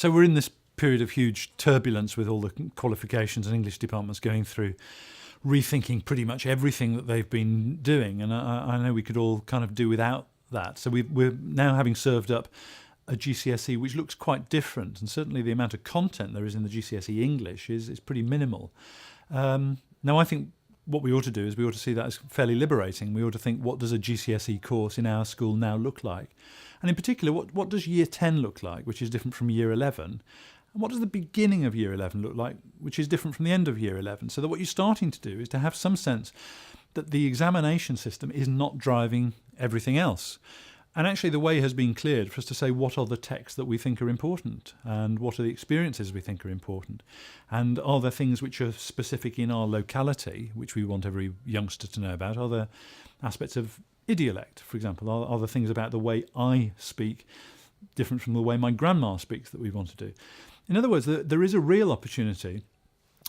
So we're in this period of huge turbulence with all the qualifications and English departments going through rethinking pretty much everything that they've been doing. And I know we could all kind of do without that. So we're now having served up a GCSE which looks quite different. And certainly the amount of content there is in the GCSE English is pretty minimal. Now, I think what we ought to do is we ought to see that as fairly liberating. We ought to think, what does a GCSE course in our school now look like? And in particular, what does Year 10 look like, which is different from Year 11? And what does the beginning of Year 11 look like, which is different from the end of Year 11? So that what you're starting to do is to have some sense that the examination system is not driving everything else. And actually the way has been cleared for us to say what are the texts that we think are important and what are the experiences we think are important. And are there things which are specific in our locality, which we want every youngster to know about? Are there aspects of idiolect, for example? Are there things about the way I speak different from the way my grandma speaks that we want to do? In other words, there is a real opportunity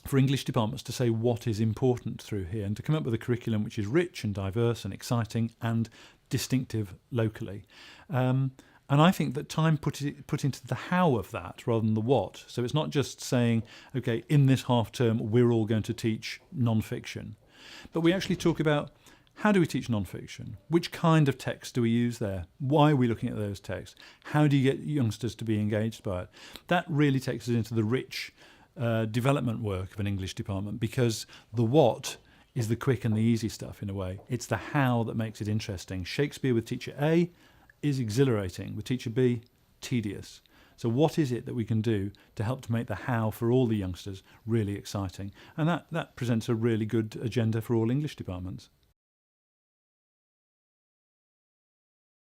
for English departments to say what is important through here and to come up with a curriculum which is rich and diverse and exciting and distinctive locally. And I think that time put into the how of that rather than the what. So it's not just saying, okay, in this half term we're all going to teach non-fiction, but we actually talk about how do we teach non-fiction? Which kind of text do we use there? Why are we looking at those texts? How do you get youngsters to be engaged by it? That really takes us into the rich development work of an English department, because the what is the quick and the easy stuff in a way. It's the how that makes it interesting. Shakespeare with teacher A is exhilarating. With teacher B, tedious. So what is it that we can do to help to make the how for all the youngsters really exciting? And that presents a really good agenda for all English departments.